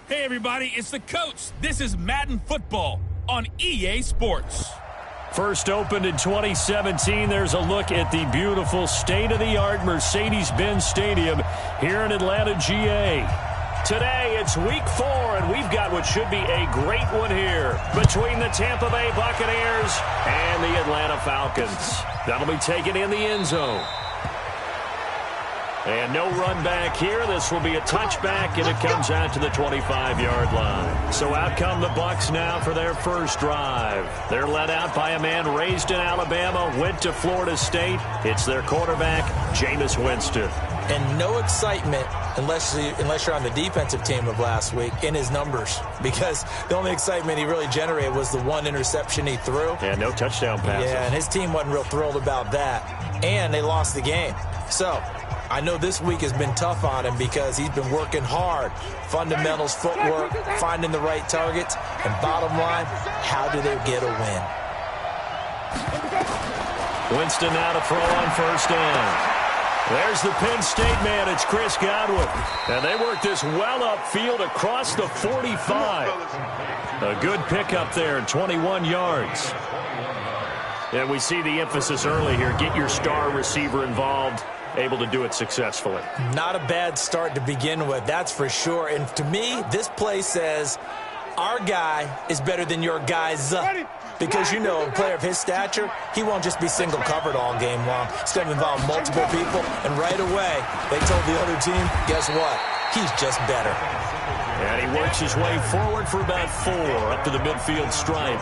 Hey everybody, it's the coach. This is Madden Football on EA Sports. First opened in 2017, there's a look at the beautiful state-of-the-art Mercedes-Benz Stadium here in Atlanta, GA. Today, it's week 4, and we've got what should be a great one here between the Tampa Bay Buccaneers and the Atlanta Falcons. That'll be taken in the end zone. And no run back here. This will be a touchback, and it comes out to the 25-yard line. So out come the Bucs now for their first drive. They're led out by a man raised in Alabama, went to Florida State. It's their quarterback, Jameis Winston. And no excitement unless you're on the defensive team of last week in his numbers, because the only excitement he really generated was the one interception he threw. And no touchdown passes. Yeah, and his team wasn't real thrilled about that. And they lost the game. So I know this week has been tough on him because he's been working hard. Fundamentals, footwork, finding the right targets. And bottom line, how do they get a win? Winston now to throw on first down. There's the Penn State man. It's Chris Godwin. And they work this well upfield across the 45. A good pickup there, 21 yards. And we see the emphasis early here. Get your star receiver involved. Able to do it successfully. Not a bad start to begin with, that's for sure. And to me, this play says our guy is better than your guys. Because, you know, a player of his stature, he won't just be single covered all game long. It's going to involve multiple people. And right away, they told the other team, guess what? He's just better. And he works his way forward for about 4 up to the midfield stripe.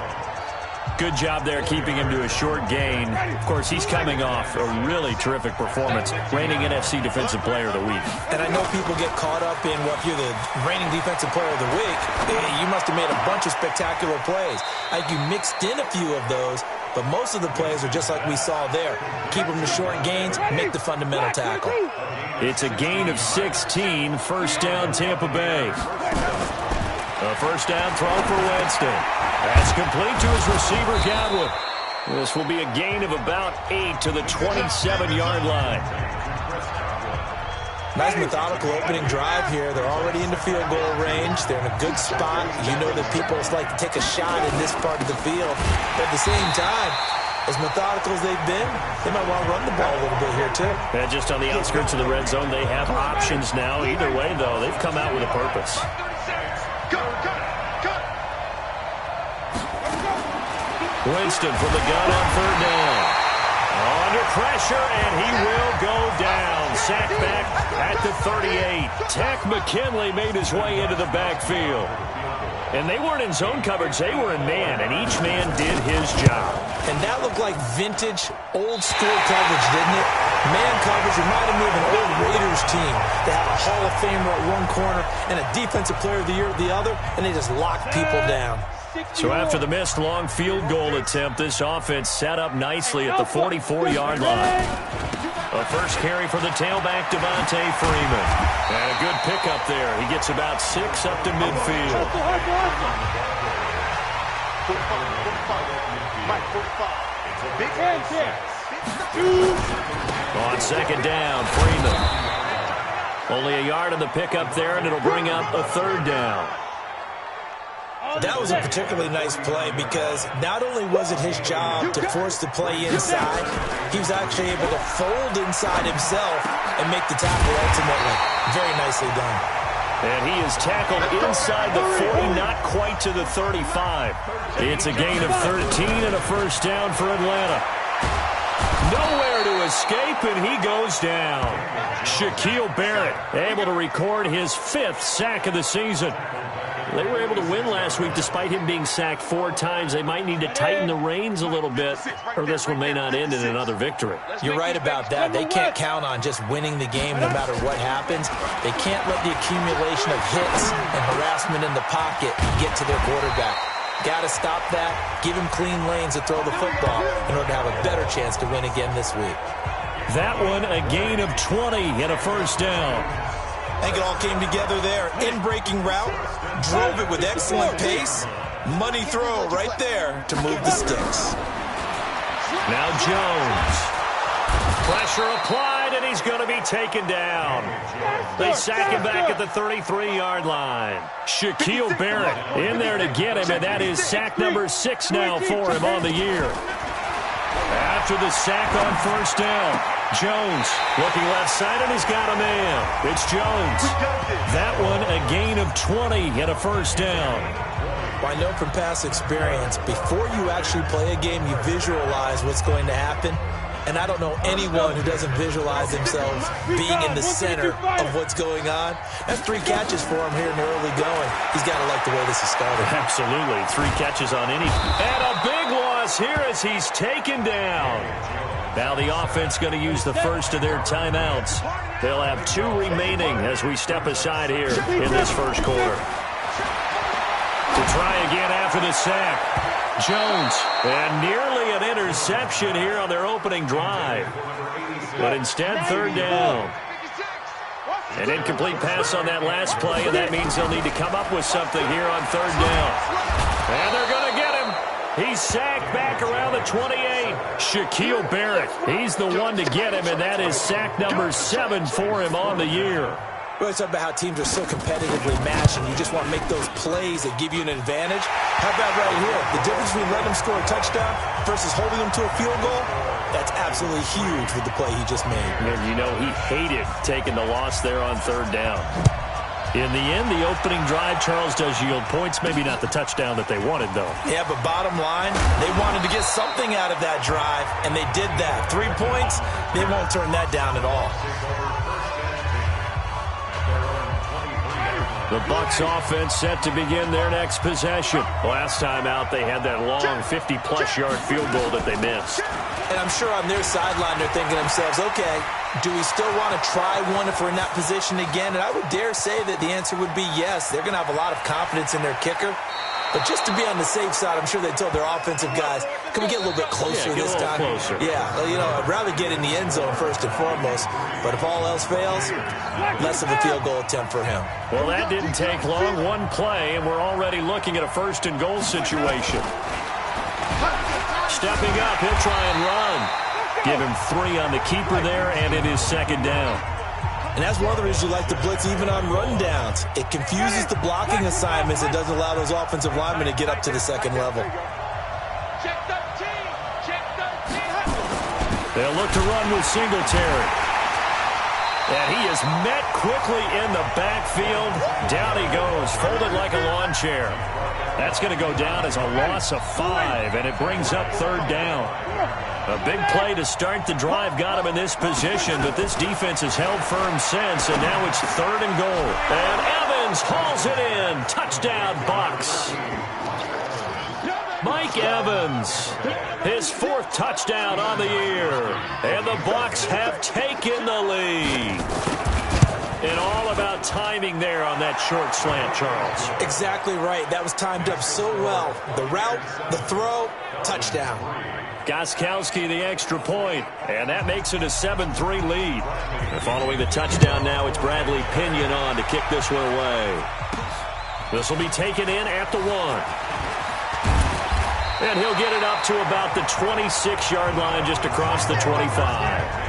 Good job there keeping him to a short gain. Of course, he's coming off a really terrific performance, reigning NFC Defensive Player of the Week. And I know people get caught up in, well, if you're the reigning Defensive Player of the Week, you must have made a bunch of spectacular plays. I think you mixed in a few of those, but most of the plays are just like we saw there. Keep them to short gains, make the fundamental tackle. It's a gain of 16, first down Tampa Bay. A first down throw for Winston. That's complete to his receiver, Godwin. This will be a gain of about 8 to the 27-yard line. Nice methodical opening drive here. They're already into field goal range. They're in a good spot. You know that people like to take a shot in this part of the field. But at the same time, as methodical as they've been, they might want to run the ball a little bit here, too. And just on the outskirts of the red zone, they have options now. Either way, though, they've come out with a purpose. Winston from the gun on third down. Under pressure, and he will go down. Sacked back at the 38. Tech McKinley made his way into the backfield. And they weren't in zone coverage. They were in man, and each man did his job. And that looked like vintage, old-school coverage, didn't it? Man coverage reminded me of an old Raiders team. They had a Hall of Famer at one corner and a Defensive Player of the Year at the other, and they just locked people down. So after the missed long field goal attempt, this offense set up nicely at the 44-yard line. A first carry for the tailback, Devontae Freeman. And a good pickup there. He gets about 6 up to midfield. On second down, Freeman. Only a yard on the pickup there, and it'll bring up a third down. That was a particularly nice play because not only was it his job to force the play inside, he was actually able to fold inside himself and make the tackle ultimately. Very nicely done. And he is tackled inside the 40, not quite to the 35. It's a gain of 13 and a first down for Atlanta. Nowhere to escape, and he goes down. Shaquille Barrett able to record his 5th sack of the season. They were able to win last week despite him being sacked 4 times. They might need to tighten the reins a little bit, or this one may not end in another victory. You're right about that. They can't count on just winning the game no matter what happens. They can't let the accumulation of hits and harassment in the pocket get to their quarterback. Got to stop that, give him clean lanes to throw the football in order to have a better chance to win again this week. That one, a gain of 20 and a first down. I think it all came together there. In-breaking route, drove it with excellent pace. Money throw right there to move the sticks. Now Jones. Pressure applied, and he he's going to be taken down. They sack him back at the 33-yard line. Shaquille Barrett in there to get him, and that is sack number 6 now for him on the year. After the sack on first down, Jones looking left side, and he's got a man. It's Jones. That one a gain of 20 and a first down. Well, I know from past experience, before you actually play a game, you visualize what's going to happen. And I don't know anyone who doesn't visualize themselves being in the center of what's going on. That's 3 catches for him here in the early going. He's got to like the way this is started. Absolutely. 3 catches on any. And a big loss here as he's taken down. Now the offense going to use the first of their timeouts. They'll have 2 remaining as we step aside here in this first quarter. To try again after the sack. Jones, and nearly an interception here on their opening drive. But instead, 3rd down. An incomplete pass on that last play, and that means they'll need to come up with something here on 3rd down. And they're going to get him. He's sacked back around the 28. Shaquille Barrett, he's the one to get him, and that is sack number 7 for him on the year. We always talk about how teams are so competitively matched, and you just want to make those plays that give you an advantage. How about right here? The difference between letting them score a touchdown versus holding them to a field goal, that's absolutely huge with the play he just made. And you know he hated taking the loss there on 3rd down. In the end, the opening drive, Charles, does yield points. Maybe not the touchdown that they wanted, though. Yeah, but bottom line, they wanted to get something out of that drive, and they did that. 3 points, they won't turn that down at all. The Bucs offense set to begin their next possession. Last time out, they had that long 50-plus yard field goal that they missed. And I'm sure on their sideline, they're thinking to themselves, okay, do we still want to try one if we're in that position again? And I would dare say that the answer would be yes. They're going to have a lot of confidence in their kicker. But just to be on the safe side, I'm sure they told their offensive guys, can we get a little bit closer this time? Closer. Yeah, well, you know, I'd rather get in the end zone first and foremost. But if all else fails, less of a field goal attempt for him. Well, that didn't take long. 1 play, and we're already looking at a 1st and goal situation. Stepping up, he'll try and run. Give him 3 on the keeper there, and it is 2nd down. And that's one of the reasons you like to blitz even on rundowns. It confuses the blocking assignments. It doesn't allow those offensive linemen to get up to the 2nd level. They'll look to run with Singletary. And he is met quickly in the backfield. Down he goes, folded like a lawn chair. That's going to go down as a loss of 5, and it brings up 3rd down. A big play to start the drive got him in this position, but this defense has held firm since, and now it's 3rd and goal. And Evans hauls it in. Touchdown, Bucs. Mike Evans, his 4th touchdown on the year. And the Bucs have taken the lead. And all about timing there on that short slant, Charles. Exactly right. That was timed up so well. The route, the throw, touchdown. Gostkowski the extra point, and that makes it a 7-3 lead. And following the touchdown now, it's Bradley Pinion on to kick this one away. This will be taken in at the 1. And he'll get it up to about the 26-yard line just across the 25.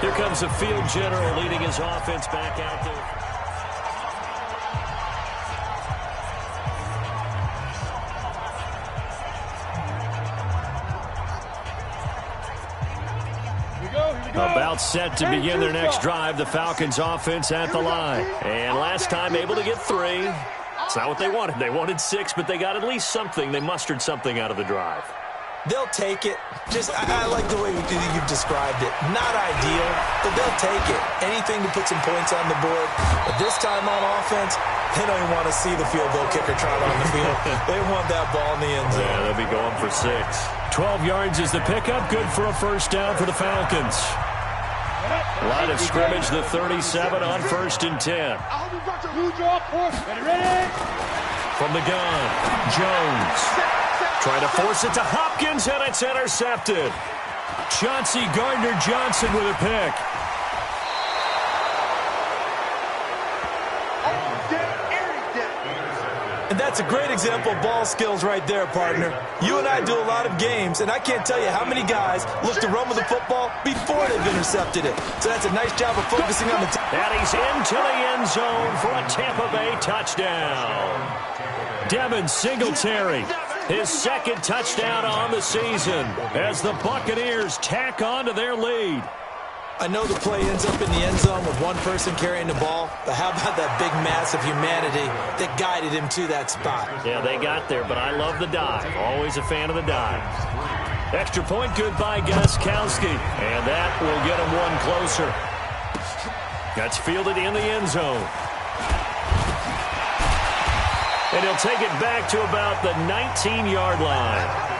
Here comes the field general leading his offense back out there. About set to begin their next drive, the Falcons offense at the line. And last time able to get 3. It's not what they wanted. They wanted 6, but they got at least something. They mustered something out of the drive. They'll take it. I like the way you've described it. Not ideal, but they'll take it. Anything to put some points on the board. But this time on offense, they don't even want to see the field goal kicker trot on the field. They want that ball in the end zone. Yeah, they'll be going for 6. 12 yards is the pickup. Good for a 1st down for the Falcons. Line of scrimmage, the 37 on 1st and 10. From the gun, Jones. Trying to force it to Hopkins, and it's intercepted. Chauncey Gardner-Johnson with a pick. And that's a great example of ball skills right there, partner. You and I do a lot of games, and I can't tell you how many guys look to run with the football before they've intercepted it. So that's a nice job of focusing on the And he's into the end zone for a Tampa Bay touchdown. Devin Singletary, his second touchdown on the season as the Buccaneers tack on to their lead. I know the play ends up in the end zone with one person carrying the ball, but how about that big mass of humanity that guided him to that spot? Yeah, they got there, but I love the dive. Always a fan of the dive. Extra point good by Gostkowski, and that will get him one closer. That's fielded in the end zone. And he'll take it back to about the 19-yard line.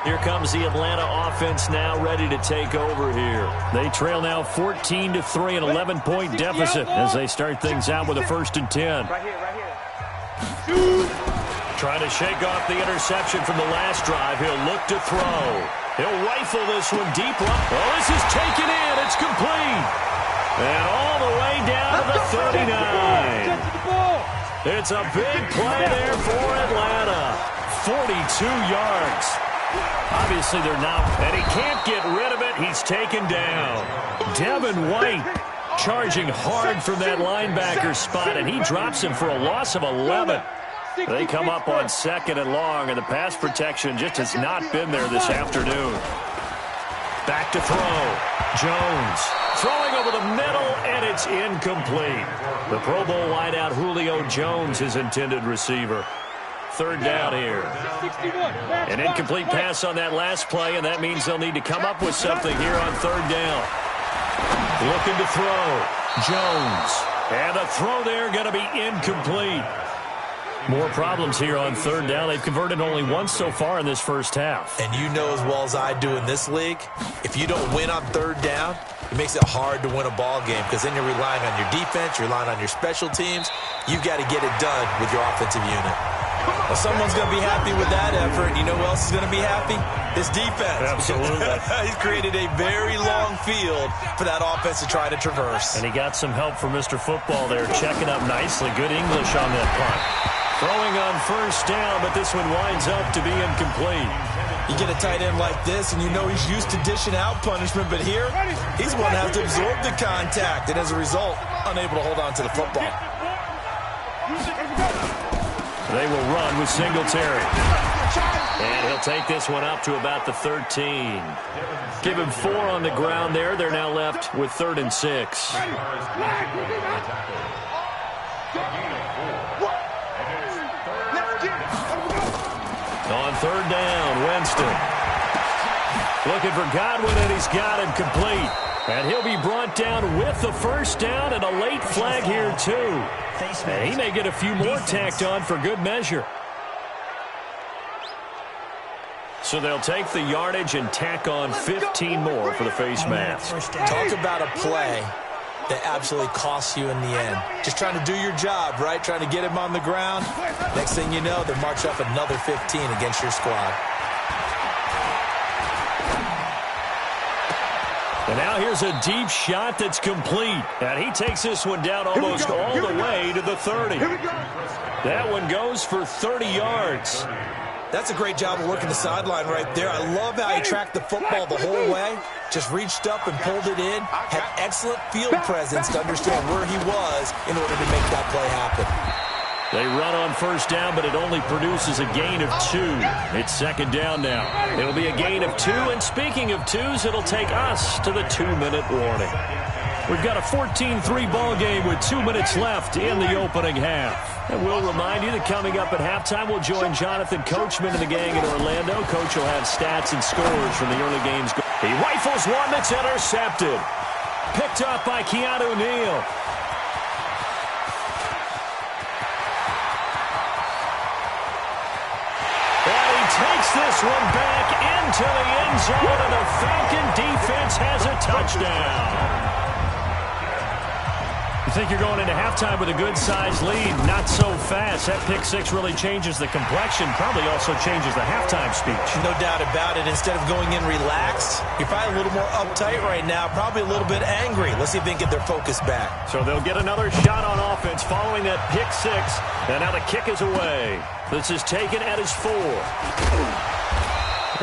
Here comes the Atlanta offense now ready to take over here. They trail now 14-3, an 11-point deficit as they start things out with a 1st and 10. Right here. Trying to shake off the interception from the last drive. He'll look to throw. He'll rifle this one deep. Oh, this is taken in. It's complete. And all the way down to the 39. It's a big play there for Atlanta. 42 yards. Obviously, they're now, and he can't get rid of it. He's taken down. Devin White charging hard from that linebacker spot, and he drops him for a loss of 11. They come up on 2nd and long, and the pass protection just has not been there this afternoon. Back to throw. Jones throwing over the middle, and it's incomplete. The Pro Bowl wideout Julio Jones, his intended receiver. 3rd down here. An incomplete pass on that last play, and that means they'll need to come up with something here on 3rd down. Looking to throw. Jones. And the throw there going to be incomplete. More problems here on 3rd down. They've converted only once so far in this first half. And you know as well as I do in this league, if you don't win on 3rd down, it makes it hard to win a ball game because then you're relying on your defense, you're relying on your special teams. You've got to get it done with your offensive unit. Well, someone's going to be happy with that effort. You know who else is going to be happy? His defense. Absolutely. He's created a very long field for that offense to try to traverse. And he got some help from Mr. Football there, checking up nicely. Good English on that punt. Throwing on 1st down, but this one winds up to be incomplete. You get a tight end like this, and you know he's used to dishing out punishment, but here, he's going to have to absorb the contact, and as a result, unable to hold on to the football. They will run with Singletary. And he'll take this one up to about the 13. Give him 4 on the ground there. They're now left with 3rd and 6. On 3rd down, Winston. Looking for Godwin, and he's got him complete. And he'll be brought down with the 1st down and a late flag here, too. And he may get a few more tacked on for good measure. So they'll take the yardage and tack on 15 more for the face mask. Talk about a play that absolutely costs you in the end. Just trying to do your job, right? Trying to get him on the ground. Next thing you know, they march up another 15 against your squad. And now here's a deep shot that's complete. And he takes this one down almost all the way to the 30. That one goes for 30 yards. That's a great job of working the sideline right there. I love how he tracked the football the whole way. Just reached up and pulled it in. Had excellent field presence to understand where he was in order to make that play happen. They run on 1st down, but it only produces a gain of 2. It's 2nd down now. It'll be a gain of 2, and speaking of 2s, it'll take us to the 2-minute warning. We've got a 14-3 ball game with 2 minutes left in the opening half. And we'll remind you that coming up at halftime, we'll join Jonathan Coachman and the gang in Orlando. Coach will have stats and scores from the early games. He rifles one that's intercepted. Picked up by Keanu Neal. Takes this one back into the end zone, and the Falcon defense has a touchdown. You think you're going into halftime with a good-sized lead. Not so fast. That pick six really changes the complexion. Probably also changes the halftime speech. No doubt about it. Instead of going in relaxed, you're probably a little more uptight right now. Probably a little bit angry. Let's see if they can get their focus back. So they'll get another shot on offense following that pick six. And now the kick is away. This is taken at his 4.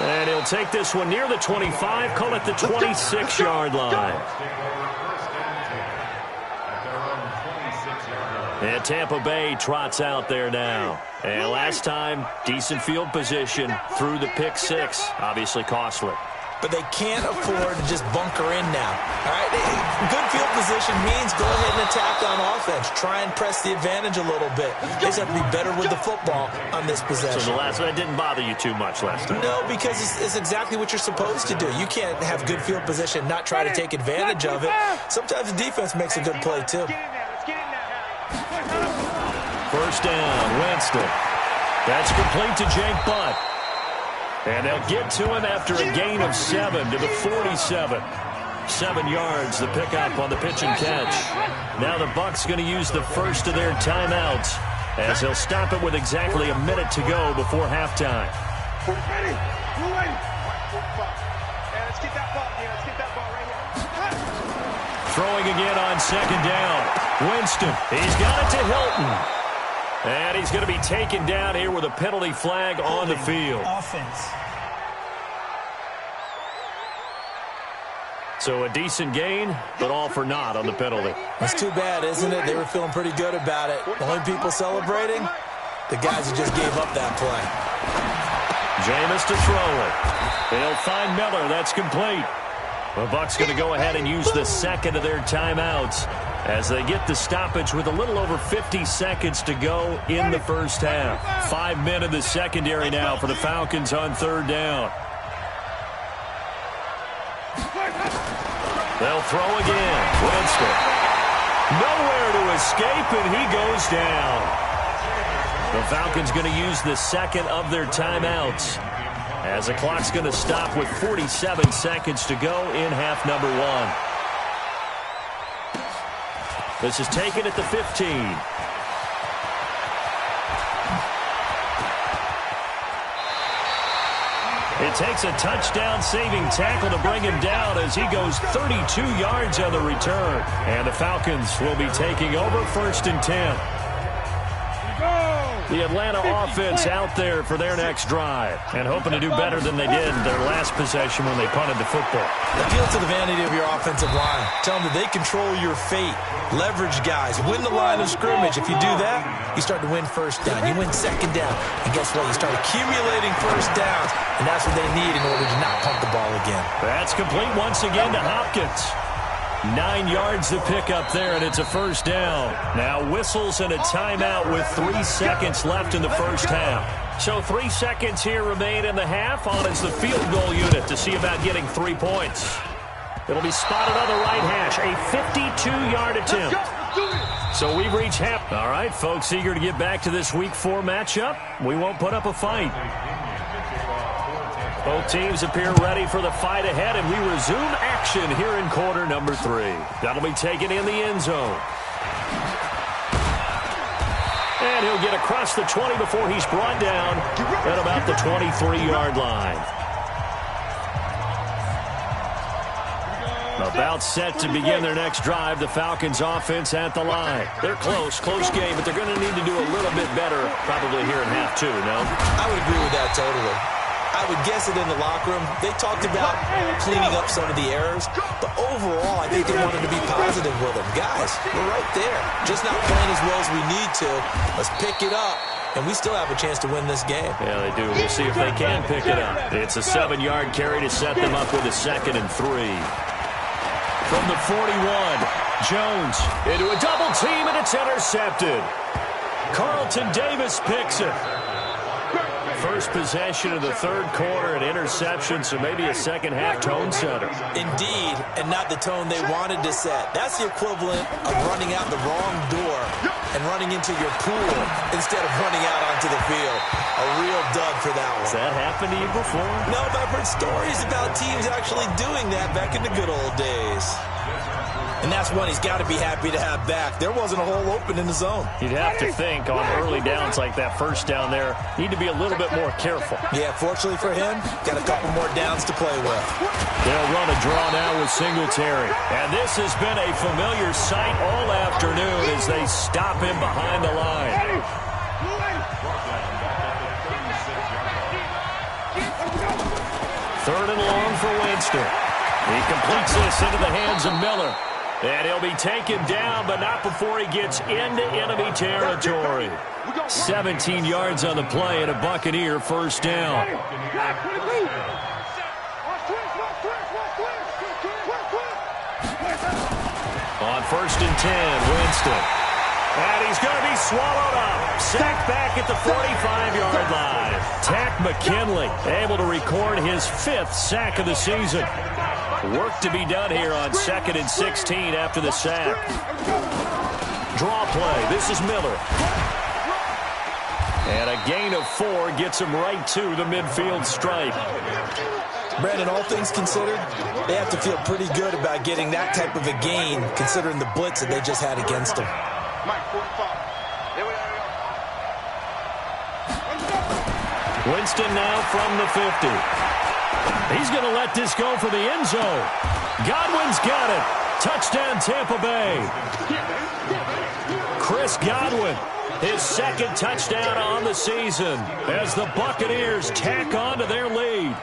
And he'll take this one near the 25. Call it the 26-yard line. And Tampa Bay trots out there now. And last time, decent field position through the pick six. Obviously costly. But they can't afford to just bunker in now. All right, good field position means go ahead and attack on offense. Try and press the advantage a little bit. They just have to be better with the football on this possession. So the last one didn't bother you too much last time? No, because it's exactly what you're supposed to do. You can't have good field position, not try to take advantage of it. Sometimes the defense makes a good play, too. First down, Winston. That's complete to Jake Butt. And they'll get to him after a gain of 7 to the 47. 7 yards, the pickup on the pitch and catch. Now the Bucs going to use the first of their timeouts as they'll stop it with exactly a minute to go before halftime. Throwing again on second down. Winston, he's got it to Hilton. And he's going to be taken down here with a penalty flag on the field. Offense. So a decent gain, but all for naught on the penalty. That's too bad, isn't it? They were feeling pretty good about it. The only people celebrating, the guys who just gave up that play. Jameis to throw it. They'll find Miller. That's complete. The Bucs going to go ahead and use the second of their timeouts as they get the stoppage with a little over 50 seconds to go in the first half. 5 men in the secondary now for the Falcons on third down. They'll throw again. Winston. Nowhere to escape, and he goes down. The Falcons going to use the second of their timeouts as the clock's going to stop with 47 seconds to go in half number 1. This is taken at the 15. It takes a touchdown-saving tackle to bring him down as he goes 32 yards on the return. And the Falcons will be taking over first and 10. The Atlanta offense out there for their next drive and hoping to do better than they did in their last possession when they punted the football. Appeal to the vanity of your offensive line. Tell them that they control your fate. Leverage guys. Win the line of scrimmage. If you do that, you start to win first down. You win second down. And guess what? You start accumulating first downs. And that's what they need in order to not punt the ball again. That's complete once again to Hopkins. 9 yards to pick up there, and it's a first down. Now whistles and a timeout with 3 seconds left in the first half. So 3 seconds here remain in the half. On is the field goal unit to see about getting 3 points. It'll be spotted on the right hash. A 52-yard attempt. So we've reached half. All right, folks, eager to get back to this Week 4 matchup. We won't put up a fight. Both teams appear ready for the fight ahead, and we resume action here in quarter number 3. That'll be taken in the end zone. And he'll get across the 20 before he's brought down at about the 23-yard line. About set to begin their next drive. The Falcons offense at the line. They're close game, but they're going to need to do a little bit better probably here in half 2, no? I would agree with that totally. I would guess it in the locker room. They talked about cleaning up some of the errors, but overall, I think they wanted to be positive with them. Guys, we're right there. Just not playing as well as we need to. Let's pick it up, and we still have a chance to win this game. Yeah, they do. We'll see if they can pick it up. It's a 7-yard carry to set them up with a 2nd and 3. From the 41, Jones into a double team, and it's intercepted. Carlton Davis picks it. First possession of the third quarter, an interception, so maybe a second-half tone setter. Indeed, and not the tone they wanted to set. That's the equivalent of running out the wrong door and running into your pool instead of running out onto the field. A real dud for that one. Has that happened to you before? No, but I've heard stories about teams actually doing that back in the good old days. And that's one he's got to be happy to have back. There wasn't a hole open in the zone. You'd have to think on early downs like that first down there, need to be a little bit more careful. Yeah, fortunately for him, got a couple more downs to play with. They'll run a draw now with Singletary. And this has been a familiar sight all afternoon as they stop him behind the line. Third and long for Winston. He completes this into the hands of Miller. And he'll be taken down, but not before he gets into enemy territory. 17 yards on the play and a Buccaneer first down. On first and 10, Winston. And he's going to be swallowed up. Sacked back at the 45-yard line. Tack McKinley able to record his 5th sack of the season. Work to be done here on 2nd and 16 after the sack. Draw play. This is Miller. And a gain of 4 gets him right to the midfield stripe. Brandon, all things considered, they have to feel pretty good about getting that type of a gain considering the blitz that they just had against them. Winston now from the 50. He's going to let this go for the end zone. Godwin's got it. Touchdown, Tampa Bay. Chris Godwin, his 2nd touchdown on the season as the Buccaneers tack on to their lead.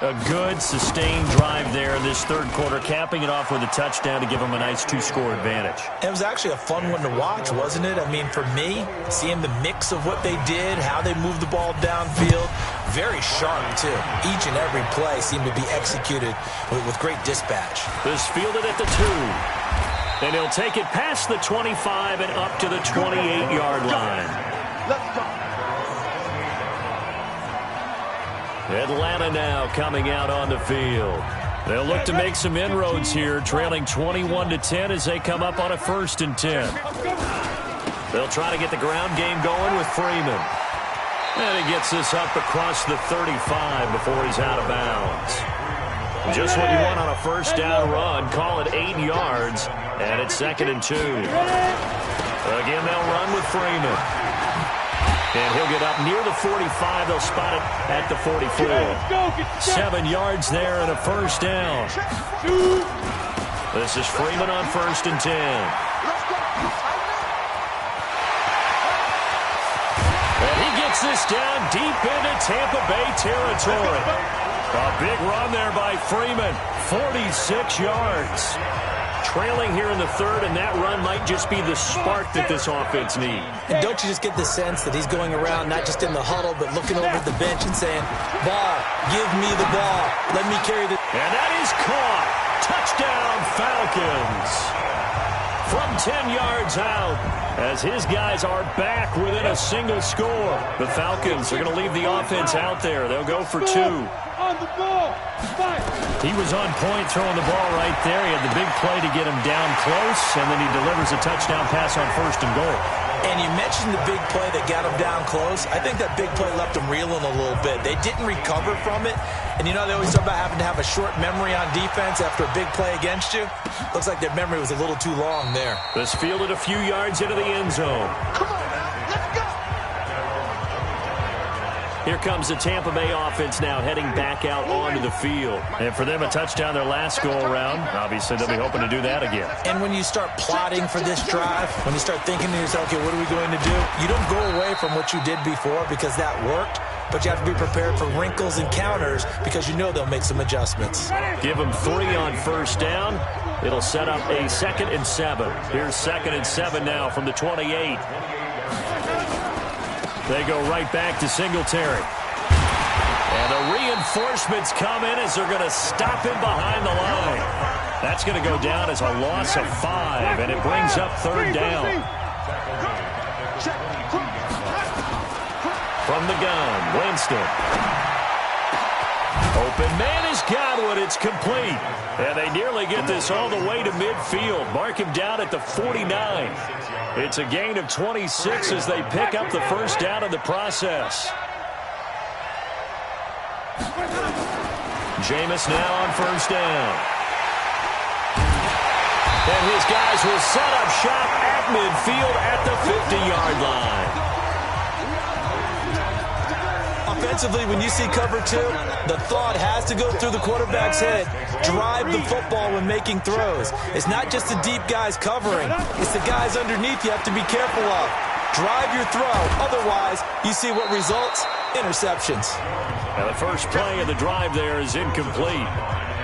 A good, sustained drive there in this third quarter, capping it off with a touchdown to give them a nice 2-score advantage. It was actually a fun one to watch, wasn't it? I mean, for me, seeing the mix of what they did, how they moved the ball downfield, very sharp, too. Each and every play seemed to be executed with great dispatch. This fielded at the 2. And he'll take it past the 25 and up to the 28-yard line. Let's go. Atlanta now coming out on the field. They'll look to make some inroads here, trailing 21-10 as they come up on a 1st and 10. They'll try to get the ground game going with Freeman. And he gets this up across the 35 before he's out of bounds. Just what you want on a first down run. Call it 8 yards, and it's 2nd and 2. Again, they'll run with Freeman. And he'll get up near the 45. They'll spot it at the 44. 7 yards there and a first down. This is Freeman on 1st and 10. And he gets this down deep into Tampa Bay territory. A big run there by Freeman. 46 yards. Trailing here in the 3rd, and that run might just be the spark that this offense needs. And don't you just get the sense that he's going around not just in the huddle, but looking over at the bench and saying, ball, give me the ball, let me carry the... And that is caught. Touchdown, Falcons. From 10 yards out, as his guys are back within a single score. The Falcons are going to leave the offense out there. They'll go for 2. On the ball. He was on point throwing the ball right there. He had the big play to get him down close, and then he delivers a touchdown pass on 1st and goal. And you mentioned the big play that got him down close. I think that big play left him reeling a little bit. They didn't recover from it. And you know, they always talk about having to have a short memory on defense after a big play against you. Looks like their memory was a little too long there. This fielded a few yards into the end zone. Come on, let's go. Here comes the Tampa Bay offense now heading back out onto the field. And for them, a touchdown their last go-around. Obviously, they'll be hoping to do that again. And when you start plotting for this drive, when you start thinking to yourself, okay, what are we going to do? You don't go away from what you did before because that worked, but you have to be prepared for wrinkles and counters because you know they'll make some adjustments. Give them 3 on first down. It'll set up a 2nd and 7. Here's 2nd and 7 now from the 28. They go right back to Singletary. And the reinforcements come in as they're going to stop him behind the line. That's going to go down as a loss of 5, and it brings up 3rd down. From the gun, Winston. Open man is Godwin. It's complete. And they nearly get this all the way to midfield. Mark him down at the 49. It's a gain of 26 as they pick up the first down in the process. Jameis now on first down. And his guys will set up shop at midfield at the 50-yard line. Offensively, when you see cover two, the thought has to go through the quarterback's head. Drive the football when making throws. It's not just the deep guys covering. It's the guys underneath you have to be careful of. Drive your throw. Otherwise, you see what results? Interceptions. Now the first play of the drive there is incomplete.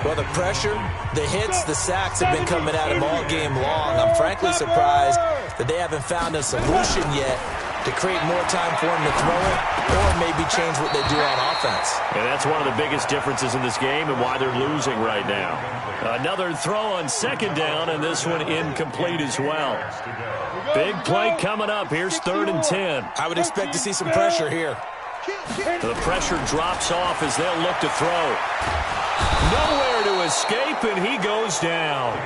Well, the pressure, the hits, the sacks have been coming at him all game long. I'm frankly surprised that they haven't found a solution yet to create more time for him to throw it or maybe change what they do on offense. And that's one of the biggest differences in this game and why they're losing right now. Another throw on second down, and this one incomplete as well. Big play coming up. Here's 3rd and 10. I would expect to see some pressure here. The pressure drops off as they'll look to throw. Nowhere to escape, and he goes down.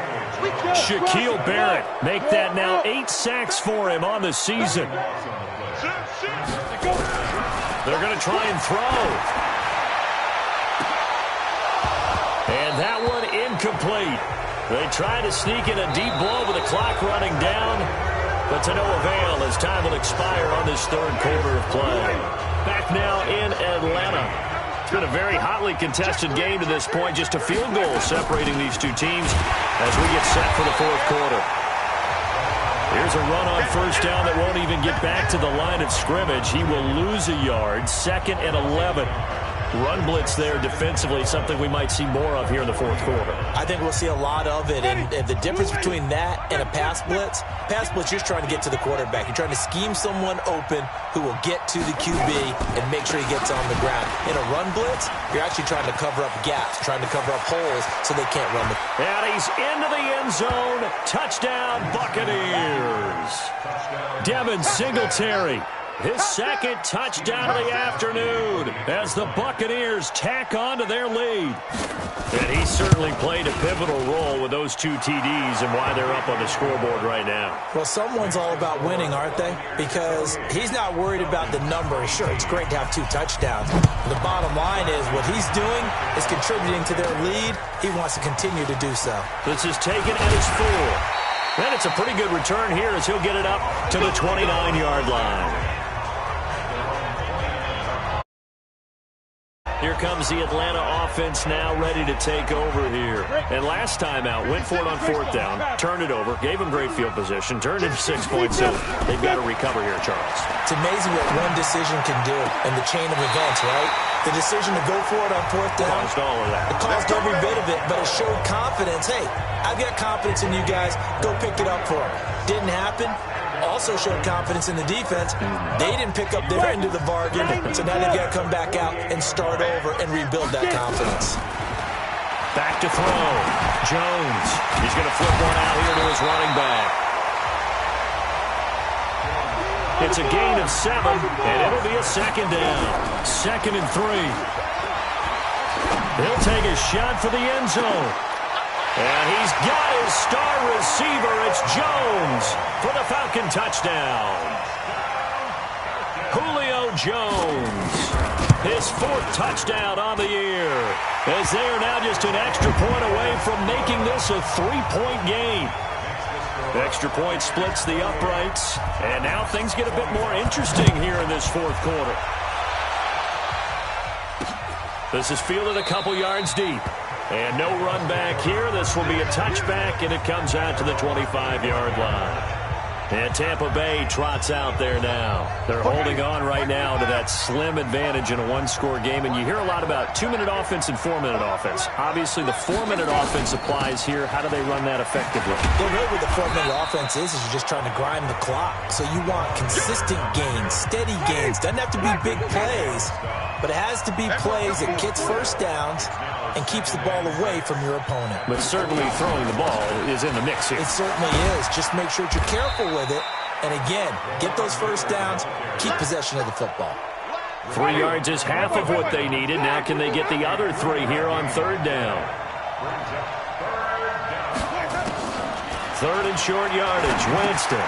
Shaquille Barrett make that now 8 sacks for him on the season. They're going to try and throw. And that one incomplete. They try to sneak in a deep blow with the clock running down, but to no avail as time will expire on this 3rd quarter of play. Back now in Atlanta. It's been a very hotly contested game to this point. Just a field goal separating these two teams as we get set for the 4th quarter. Here's a run on first down that won't even get back to the line of scrimmage. He will lose a yard. 2nd and 11. Run blitz there defensively, something we might see more of here in the 4th quarter. I think we'll see a lot of it, and the difference between that and a pass blitz, you're just trying to get to the quarterback. You're trying to scheme someone open who will get to the QB and make sure he gets on the ground. In a run blitz, you're actually trying to cover up gaps, trying to cover up holes so they can't run the... And he's into the end zone. Touchdown, Buccaneers. Devin Singletary. His 2nd touchdown of the afternoon as the Buccaneers tack on to their lead. And he certainly played a pivotal role with those 2 TDs and why they're up on the scoreboard right now. Well, someone's all about winning, aren't they? Because he's not worried about the number. Sure, it's great to have 2 touchdowns. But the bottom line is what he's doing is contributing to their lead. He wants to continue to do so. This is taken at his 4. And it's a pretty good return here as he'll get it up to the 29-yard line. Here comes the Atlanta offense now ready to take over here. And last time out, went for it on 4th down, turned it over, gave him great field position, turned into 6 points. So they've got to recover here, Charles. It's amazing what one decision can do in the chain of events, right? The decision to go for it on 4th down. Caused all of that. It caused every bit of it, but it showed confidence. Hey, I've got confidence in you guys. Go pick it up for them. Didn't happen. Also showed confidence in the defense. They didn't pick up their end of the bargain, so now they've got to come back out and start over and rebuild that confidence. Back to throw. Jones. He's going to flip one out here to his running back. It's a gain of 7, and it'll be a 2nd down. 2nd and 3. He'll take a shot for the end zone. And he's got his star receiver. It's Jones for the Falcon touchdown. Julio Jones, his 4th touchdown on the year, as they are now just an extra point away from making this a 3-point game. Extra point splits the uprights, and now things get a bit more interesting here in this 4th quarter. This is fielded a couple yards deep. And no run back here. This will be a touchback, and it comes out to the 25-yard line. And Tampa Bay trots out there now. They're holding on right now to that slim advantage in a 1-score game. And you hear a lot about 2-minute offense and 4-minute offense. Obviously, the 4-minute offense applies here. How do they run that effectively? Yeah, really what the 4-minute offense is you're just trying to grind the clock. So you want consistent gains, steady gains. Doesn't have to be big plays, but it has to be plays that gets first downs and keeps the ball away from your opponent. But certainly throwing the ball is in the mix here. It certainly is. Just make sure that you're careful with it. And again, get those first downs, keep possession of the football. 3 yards is half of what they needed. Now can they get the other 3 here on 3rd down? 3rd and short yardage, Winston.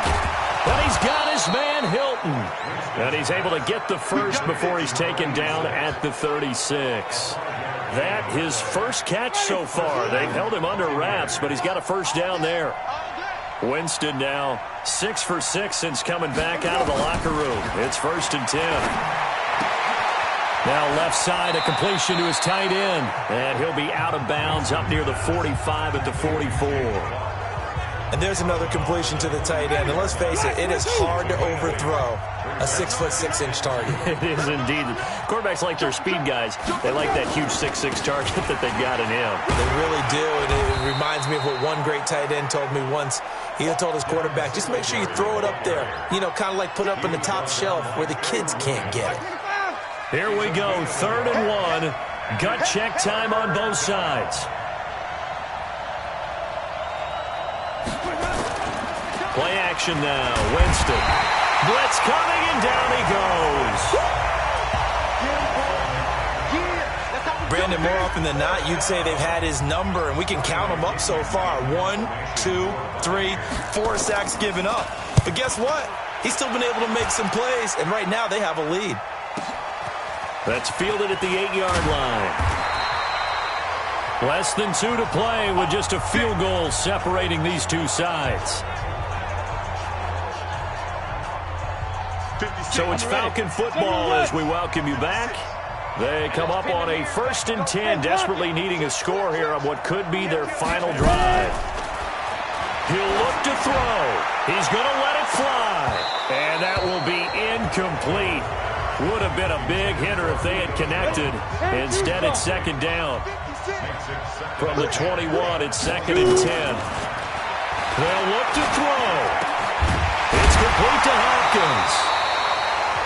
But he's got his man Hilton. And he's able to get the first before he's taken down at the 36. That his first catch so far. They've held him under wraps, but he's got a first down there. Winston now 6 for 6 since coming back out of the locker room. It's 1st and 10. Now left side, a completion to his tight end. And he'll be out of bounds up near the 45 at the 44. And there's another completion to the tight end. And let's face it, it is hard to overthrow a 6'6" target. It is indeed. Quarterbacks like their speed guys. They like that huge 6'6" target that they've got in him. They really do. And it reminds me of what one great tight end told me once. He had told his quarterback, just make sure you throw it up there. You know, kind of like put up in the top shelf where the kids can't get it. Here we go, 3rd and 1. Gut check time on both sides. Play action now. Winston. Blitz coming, and down he goes. Brandon, more often than not, you'd say they've had his number, and we can count them up so far. 1, 2, 3, 4 sacks given up. But guess what? He's still been able to make some plays, and right now they have a lead. That's fielded at the 8-yard line. Less than 2 to play with just a field goal separating these two sides. So it's Falcon football as we welcome you back. They come up on a 1st and 10, desperately needing a score here on what could be their final drive. He'll look to throw. He's going to let it fly. And that will be incomplete. Would have been a big hitter if they had connected. Instead, it's 2nd down. From the 21, it's 2nd and 10. They'll look to throw. It's complete to Hopkins.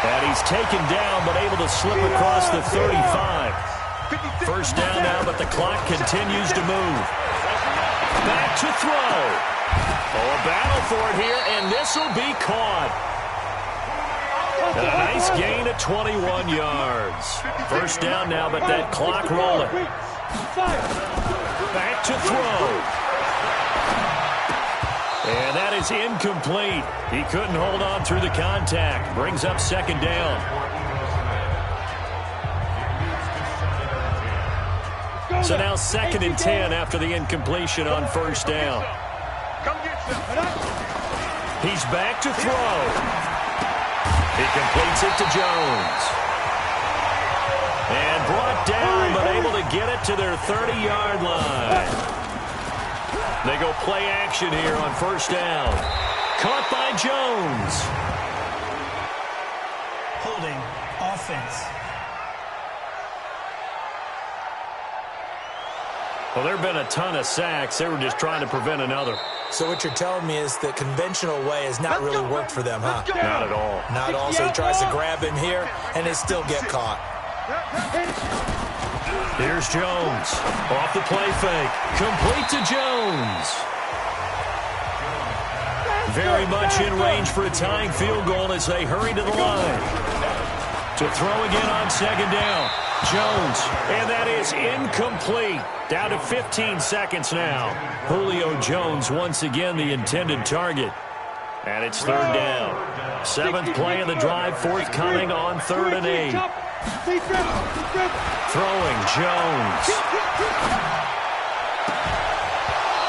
And he's taken down, but able to slip across the 35. 1st down now, but the clock continues to move. Back to throw. Oh, a battle for it here, and this will be caught. And a nice gain of 21 yards. 1st down now, but that clock rolling. Back to throw. And that is incomplete. He couldn't hold on through the contact. Brings up 2nd down. So now 2nd and 10 after the incompletion on 1st down. He's back to throw. He completes it to Jones. And brought down, but able to get it to their 30-yard line. They go play action here on 1st down. Caught by Jones. Holding offense. Well, there have been a ton of sacks. They were just trying to prevent another. So what you're telling me is the conventional way has not really worked for them, huh? Not at all. Not at all. So he tries to grab him here, and they still get caught. Here's Jones. Off the play fake. Complete to Jones. Very much in range for a tying field goal as they hurry to the line. To throw again on 2nd down. Jones. And that is incomplete. Down to 15 seconds now. Julio Jones once again the intended target. And it's 3rd down. 7th play of the drive forthcoming on 3rd and 8. Throwing Jones.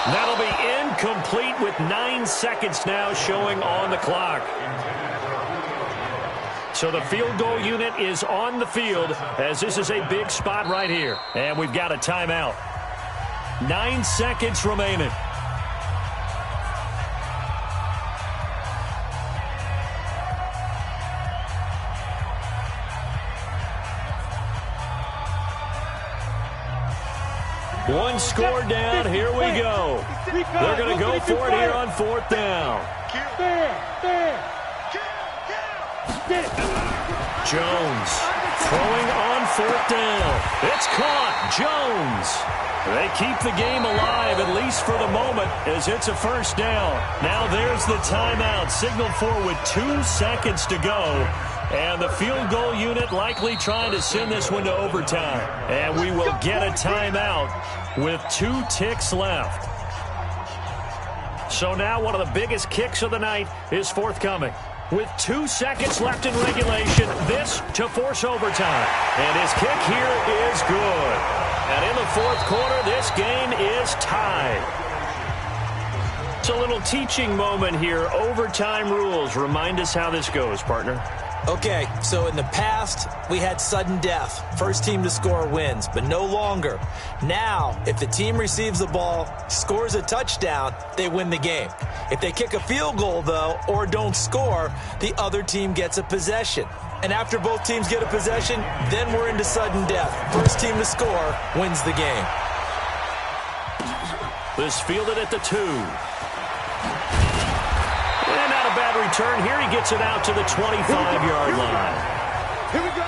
That'll be incomplete with 9 seconds now showing on the clock. So the field goal unit is on the field as this is a big spot right here. And we've got a timeout. 9 seconds remaining. One score down. Here we go. They're going to go for it here on 4th down. Jones throwing on 4th down. It's caught. Jones. They keep the game alive, at least for the moment, as it's a 1st down. Now there's the timeout signaled for with 2 seconds to go. And the field goal unit likely trying to send this one to overtime. And we will get a timeout with 2 ticks left. So now one of the biggest kicks of the night is forthcoming. With 2 seconds left in regulation, this to force overtime. And his kick here is good. And in the 4th quarter, this game is tied. It's a little teaching moment here. Overtime rules. Remind us how this goes, partner. Okay, so in the past, we had sudden death. First team to score wins, but no longer. Now, if the team receives the ball, scores a touchdown, they win the game. If they kick a field goal, though, or don't score, the other team gets a possession. And after both teams get a possession, then we're into sudden death. First team to score wins the game. This fielded at the 2. And not a bad return here. He gets it out to the 25-yard line. Here we go.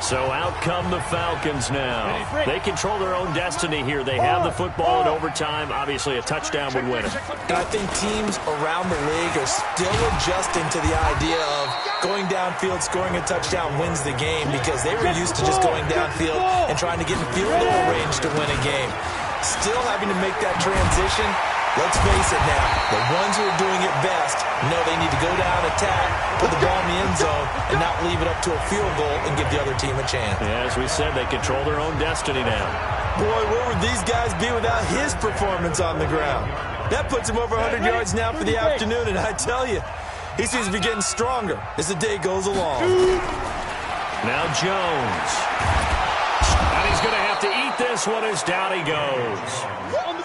So out come the Falcons now. They control their own destiny here. They have the football in overtime. Obviously, a touchdown would win it. And I think teams around the league are still adjusting to the idea of going downfield, scoring a touchdown wins the game, because they were used to just going downfield and trying to get in field goal range to win a game. Still having to make that transition. Let's face it now, the ones who are doing it best know they need to go down, attack, put the ball in the end zone, and not leave it up to a field goal and give the other team a chance. Yeah, as we said, they control their own destiny now. Boy, where would these guys be without his performance on the ground? That puts him over 100 yards now for the afternoon, and I tell you, he seems to be getting stronger as the day goes along. Now Jones. And he's going to have to eat this one as down he goes.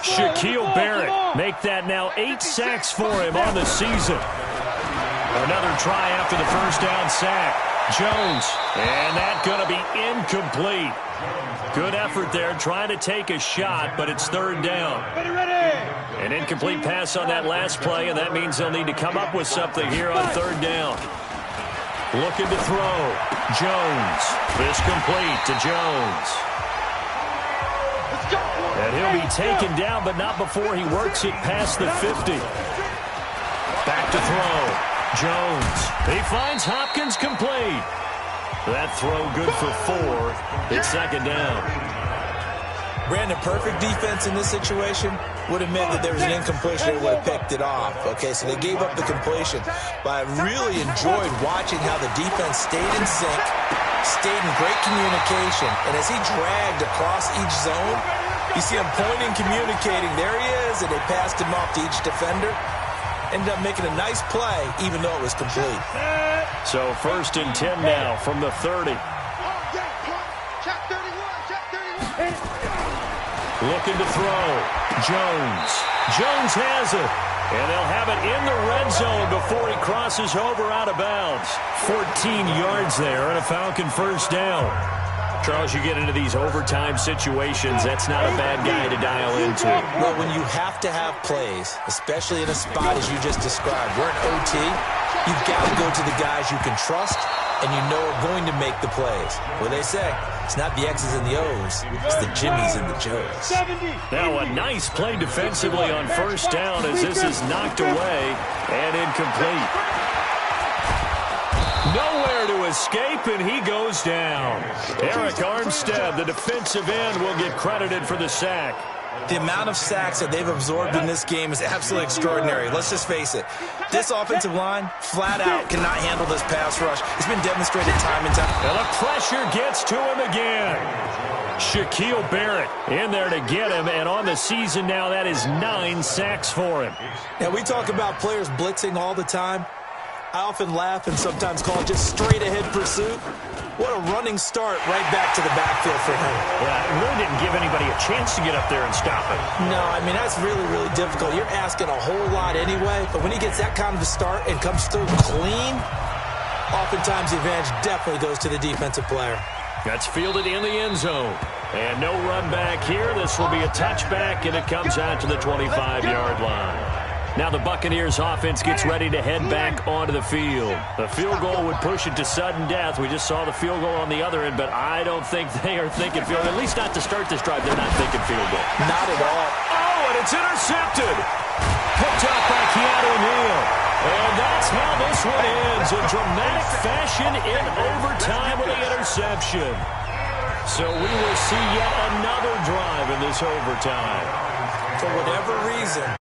Shaquille Barrett make that now 8 sacks for him on the season. Another try after the first down sack. Jones, and that's going to be incomplete. Good effort there, trying to take a shot, but it's third down. An incomplete pass on that last play, and that means they'll need to come up with something here on third down. Looking to throw. Jones. This complete to Jones. And he'll be taken down, but not before he works it past the 50. Back to throw. Jones. He finds Hopkins complete. That throw good for 4. It's second down. Brandon, perfect defense in this situation would have meant that there was an incompletion. They would have picked it off. Okay, so they gave up the completion. But I really enjoyed watching how the defense stayed in sync, stayed in great communication. And as he dragged across each zone, you see him pointing, communicating. There he is, and they passed him off to each defender. Ended up making a nice play, even though it was complete. So first and 10 now from the 30. Looking to throw. Jones. Jones has it. And they'll have it in the red zone before he crosses over out of bounds. 14 yards there and a Falcon first down. Charles, you get into these overtime situations, that's not a bad guy to dial into. Well, when you have to have plays, especially in a spot as you just described, we're in OT, you've got to go to the guys you can trust and you know are going to make the plays. What they say, it's not the X's and the O's, it's the Jimmies and the Joes. Now a nice play defensively on first down as this is knocked away and incomplete. Nowhere to escape, and he goes down. Eric Armstead, the defensive end, will get credited for the sack. The amount of sacks that they've absorbed in this game is absolutely extraordinary. Let's just face it. This offensive line, flat out, cannot handle this pass rush. It's been demonstrated time and time. And the pressure gets to him again. Shaquille Barrett in there to get him, and on the season now, that is 9 sacks for him. Now, we talk about players blitzing all the time. I often laugh and sometimes call it just straight-ahead pursuit. What a running start right back to the backfield for him. Yeah, it really didn't give anybody a chance to get up there and stop it. No, I mean, that's really, really difficult. You're asking a whole lot anyway, but when he gets that kind of a start and comes through clean, oftentimes the advantage definitely goes to the defensive player. That's fielded in the end zone. And no run back here. This will be a touchback, and it comes out to the 25-yard line. Now the Buccaneers offense gets ready to head back onto the field. The field goal would push it to sudden death. We just saw the field goal on the other end, but I don't think they are thinking field goal. At least not to start this drive. They're not thinking field goal. Not at all. Oh, and it's intercepted. Picked up by Keanu Neal. And that's how this one ends. In dramatic fashion in overtime with the interception. So we will see yet another drive in this overtime. For whatever reason,